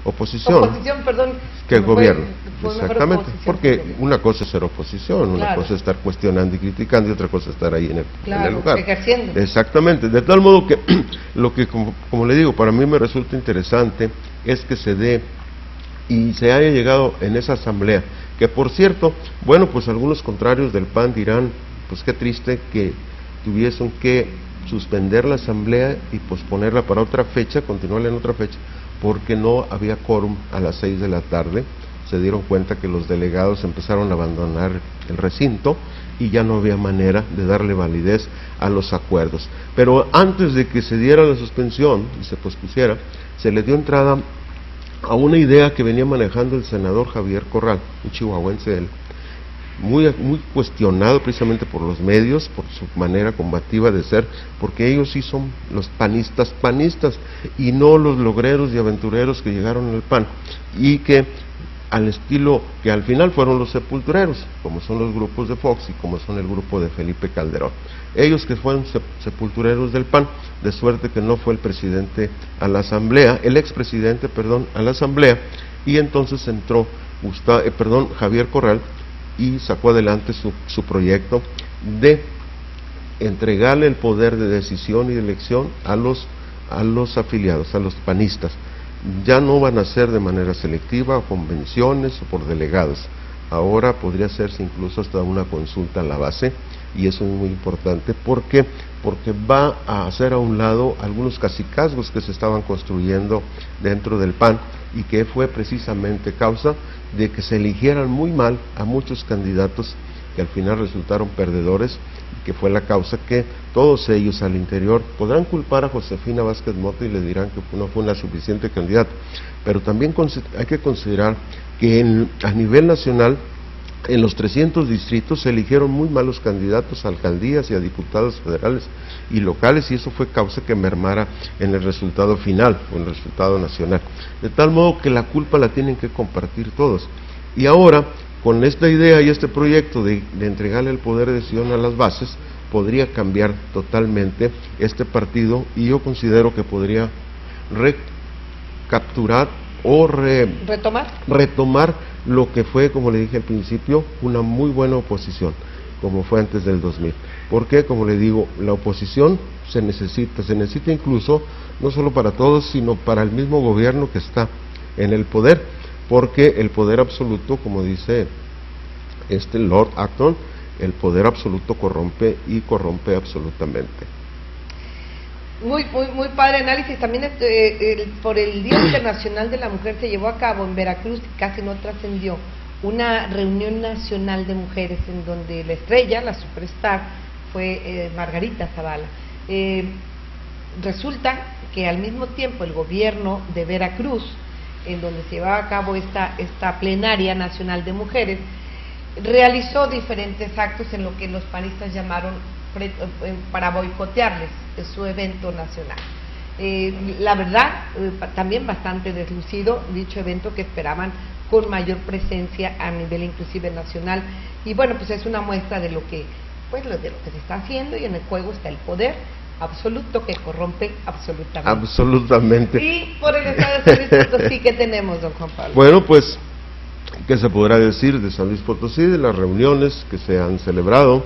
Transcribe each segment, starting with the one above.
oposición, perdón, que gobierno. fue Exactamente, porque una cosa es ser oposición, una cosa es estar cuestionando y criticando, y otra cosa es estar ahí en el lugar. Ejerciendo. Exactamente, de tal modo que lo que, como le digo, para mí me resulta interesante es que se dé y se haya llegado en esa asamblea, que por cierto, bueno, pues algunos contrarios del PAN dirán, pues qué triste que tuviesen que suspender la asamblea y posponerla para otra fecha, continuarla en otra fecha, porque no había quórum a las 6 de la tarde. Se dieron cuenta que los delegados empezaron a abandonar el recinto y ya no había manera de darle validez a los acuerdos. Pero antes de que se diera la suspensión y se pospusiera, se le dio entrada a una idea que venía manejando el senador Javier Corral, un chihuahuense él, muy cuestionado precisamente por los medios, por su manera combativa de ser, porque ellos sí son los panistas, y no los logreros y aventureros que llegaron al PAN, y que al estilo que al final fueron los sepultureros, como son los grupos de Fox y como son el grupo de Felipe Calderón. Ellos que fueron sepultureros del PAN, de suerte que no fue el presidente a la asamblea, el expresidente, perdón, a la asamblea, y entonces entró Javier Corral y sacó adelante su proyecto de entregarle el poder de decisión y de elección a los afiliados, a los panistas. Ya no van a ser de manera selectiva, o convenciones o por delegados. Ahora podría hacerse incluso hasta una consulta a la base, y eso es muy importante porque va a hacer a un lado algunos cacicazgos que se estaban construyendo dentro del PAN, y que fue precisamente causa de que se eligieran muy mal a muchos candidatos que al final resultaron perdedores, que fue la causa que todos ellos al interior podrán culpar a Josefina Vázquez Mota y le dirán que no fue una suficiente candidata, pero también hay que considerar que a nivel nacional, en los 300 distritos se eligieron muy malos candidatos a alcaldías y a diputados federales y locales, y eso fue causa que mermara en el resultado final o en el resultado nacional, de tal modo que la culpa la tienen que compartir todos. Y ahora, con esta idea y este proyecto de entregarle el poder de decisión a las bases, podría cambiar totalmente este partido, y yo considero que podría recapturar o retomar lo que fue, como le dije al principio, una muy buena oposición, como fue antes del 2000. Porque, como le digo, la oposición se necesita incluso, no solo para todos, sino para el mismo gobierno que está en el poder, porque el poder absoluto, como dice Lord Acton, el poder absoluto corrompe y corrompe absolutamente. Muy padre análisis. También por el Día Internacional de la Mujer se llevó a cabo en Veracruz, y casi no trascendió, una reunión nacional de mujeres en donde la estrella, la superstar, fue Margarita Zavala. Resulta que al mismo tiempo el gobierno de Veracruz, en donde se llevaba a cabo esta plenaria nacional de mujeres, realizó diferentes actos en lo que los panistas llamaron para boicotearles su evento nacional. La verdad, también bastante deslucido dicho evento, que esperaban con mayor presencia a nivel inclusive nacional, y bueno, pues es una muestra de lo que se está haciendo, y en el juego está el poder absoluto que corrompe absolutamente. Absolutamente. Y por el estado de San Luis Potosí, ¿qué tenemos, don Juan Pablo? Bueno, pues, ¿qué se podrá decir de San Luis Potosí, de las reuniones que se han celebrado?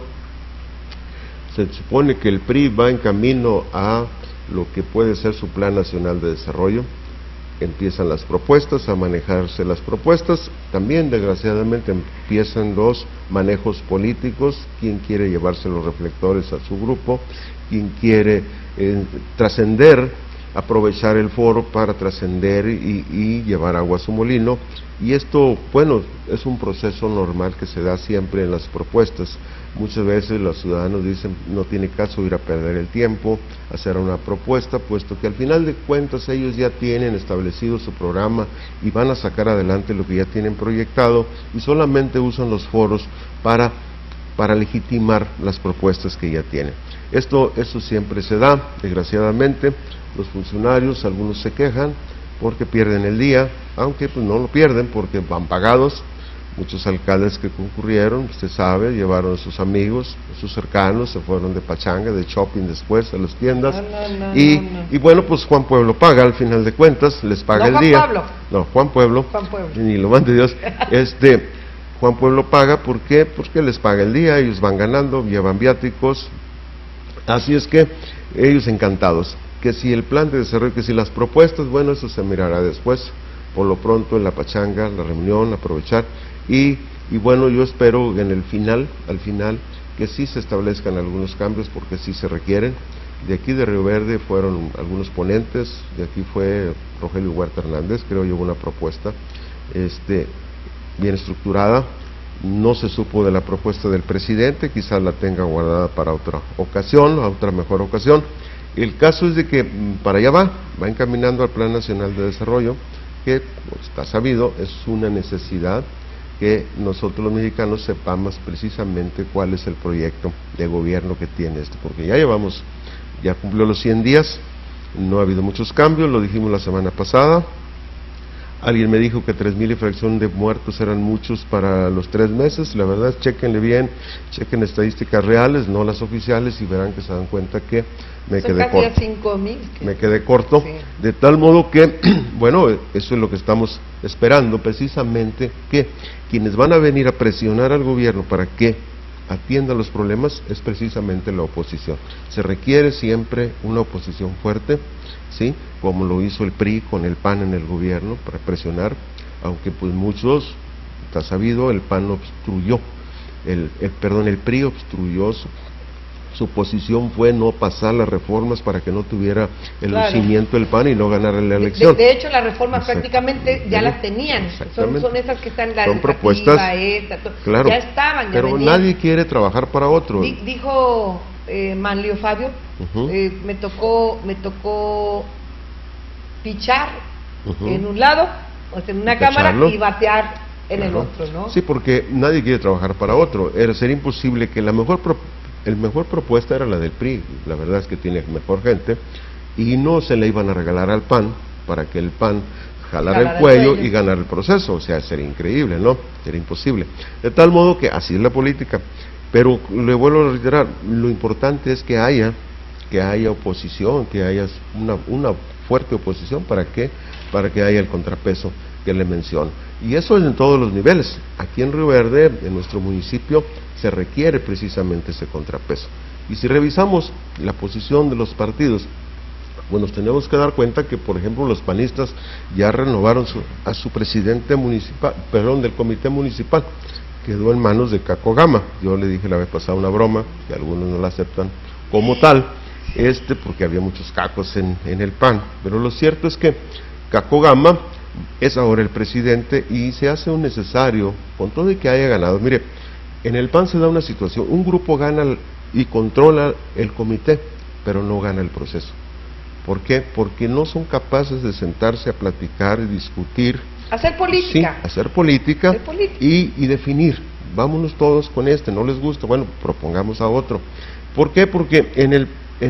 Se supone que el PRI va en camino a lo que puede ser su Plan Nacional de Desarrollo. Empiezan las propuestas, a manejarse las propuestas. También, desgraciadamente, empiezan los manejos políticos. Quien quiere llevarse los reflectores a su grupo, quien quiere trascender, aprovechar el foro para trascender y llevar agua a su molino. Y esto, bueno, es un proceso normal que se da siempre en las propuestas. Muchas veces los ciudadanos dicen, no tiene caso ir a perder el tiempo, hacer una propuesta, puesto que al final de cuentas ellos ya tienen establecido su programa y van a sacar adelante lo que ya tienen proyectado, y solamente usan los foros para legitimar las propuestas que ya tienen. Eso siempre se da, desgraciadamente. Los funcionarios, algunos se quejan porque pierden el día, aunque pues no lo pierden porque van pagados, muchos alcaldes que concurrieron, usted sabe, llevaron a sus amigos, a sus cercanos, se fueron de pachanga, de shopping después a las tiendas, y bueno, pues Juan Pueblo paga al final de cuentas, les paga el día. Juan Pueblo, ni lo mande Dios, Juan Pueblo paga, ¿por qué? Porque les paga el día, ellos van ganando, llevan viáticos, así es que ellos encantados, que si el plan de desarrollo, que si las propuestas, bueno, eso se mirará después, por lo pronto en la pachanga, la reunión, aprovechar, y bueno, yo espero en el final, al final, que sí se establezcan algunos cambios, porque sí se requieren. De aquí de Río Verde fueron algunos ponentes, de aquí fue Rogelio Huerta Hernández, creo llevó una propuesta, bien estructurada. No se supo de la propuesta del presidente, quizás la tenga guardada para otra ocasión, a otra mejor ocasión. El caso es de que para allá va encaminando al Plan Nacional de Desarrollo, que pues, está sabido, es una necesidad que nosotros los mexicanos sepamos precisamente cuál es el proyecto de gobierno que tiene porque ya cumplió los 100 días, no ha habido muchos cambios, lo dijimos la semana pasada. Alguien me dijo que 3,000 y fracción de muertos eran muchos para los 3 meses, la verdad, chéquenle bien, chequen estadísticas reales, no las oficiales, y verán que se dan cuenta que me quedé corto. 5,000. Me quedé corto, sí. De tal modo que, bueno, eso es lo que estamos esperando, precisamente, que quienes van a venir a presionar al gobierno para que atienda los problemas es precisamente la oposición. Se requiere siempre una oposición fuerte, ¿sí? Como lo hizo el PRI con el PAN en el gobierno para presionar, aunque pues muchos, está sabido, el PAN obstruyó, el PRI obstruyó su posición fue no pasar las reformas para que no tuviera el lucimiento del PAN y no ganara la elección. De hecho, las reformas prácticamente ya las tenían, son esas que están, la son propuestas, claro, ya estaban, ya pero venían. Nadie quiere trabajar para otro. Dijo Manlio Fabio, me tocó pichar en un lado, o sea, en una cámara, y batear en el otro, ¿no? Sí, porque nadie quiere trabajar para otro. Sería imposible que el mejor propuesta era la del PRI, la verdad es que tiene mejor gente, y no se le iban a regalar al PAN para que el PAN jalara el cuello y ganara el proceso, o sea, sería increíble, ¿no? Sería imposible. De tal modo que así es la política, pero le vuelvo a reiterar, lo importante es que haya oposición, que haya una fuerte oposición, ¿para qué? Para que haya el contrapeso que le menciono. Y eso es en todos los niveles. Aquí en Río Verde, en nuestro municipio, se requiere precisamente ese contrapeso. Y si revisamos la posición de los partidos, bueno, tenemos que dar cuenta que, por ejemplo, los panistas ya renovaron a su presidente municipal, del comité municipal, quedó en manos de Caco Gama. Yo le dije la vez pasada una broma, que algunos no la aceptan como tal, porque había muchos cacos en el PAN, pero lo cierto es que Caco Gama es ahora el presidente y se hace un necesario, con todo y que haya ganado. Mire, en el PAN se da una situación, un grupo gana y controla el comité, pero no gana el proceso. ¿Por qué? Porque no son capaces de sentarse a platicar y discutir. Hacer política. Sí, hacer política y definir, vámonos todos con no les gusta, bueno, propongamos a otro. ¿Por qué? Porque en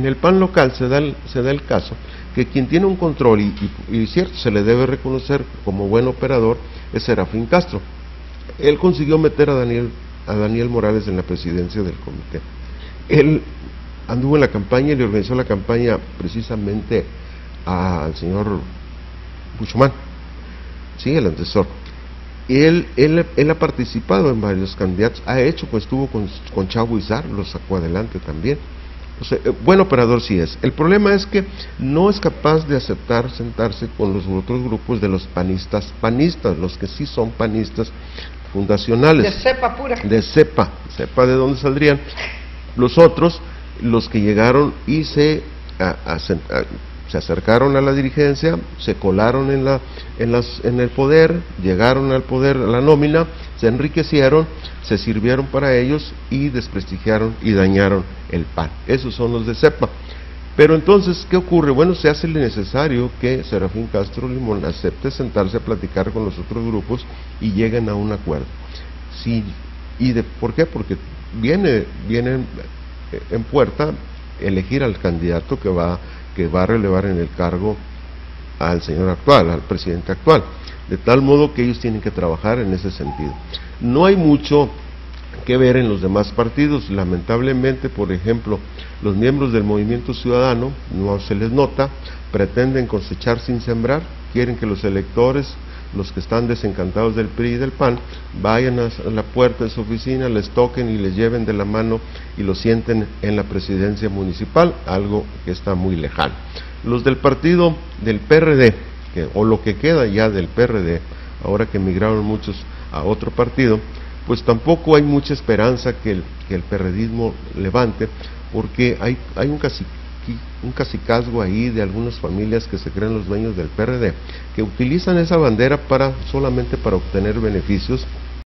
el PAN local se da el caso que quien tiene un control, y cierto, se le debe reconocer como buen operador, es Serafín Castro. Él consiguió meter a Daniel Morales en la presidencia del comité. Él anduvo en la campaña y le organizó la campaña precisamente al señor Buchmann, sí, el antecesor. Él ha participado en varios candidatos, pues estuvo con Chavo Izar, lo sacó adelante también. O sea, buen operador sí es. El problema es que no es capaz de aceptar sentarse con los otros grupos de los panistas, los que sí son panistas fundacionales. De cepa pura. De cepa de dónde saldrían. Los otros, los que llegaron y se acercaron a la dirigencia, se colaron en el poder, llegaron al poder, a la nómina, se enriquecieron, se sirvieron para ellos y desprestigiaron y dañaron el PAN. Esos son los de cepa. Pero entonces, ¿qué ocurre? Bueno, se hace lo necesario que Serafín Castro Limón acepte sentarse a platicar con los otros grupos y lleguen a un acuerdo. Sí, ¿por qué? Porque viene en puerta elegir al candidato que va a relevar en el cargo al señor actual, al presidente actual. de tal modo que ellos tienen que trabajar en ese sentido. No hay mucho que ver en los demás partidos, lamentablemente, por ejemplo, los miembros del Movimiento Ciudadano, no se les nota, pretenden cosechar sin sembrar, quieren que los electores, los que están desencantados del PRI y del PAN, vayan a la puerta de su oficina, les toquen y les lleven de la mano y los sienten en la presidencia municipal, algo que está muy lejano. Los del partido del PRD, o lo que queda ya del PRD, ahora que emigraron muchos a otro partido, pues tampoco hay mucha esperanza que el perredismo levante, porque hay un cacicazgo ahí de algunas familias que se creen los dueños del PRD, que utilizan esa bandera solamente para obtener beneficios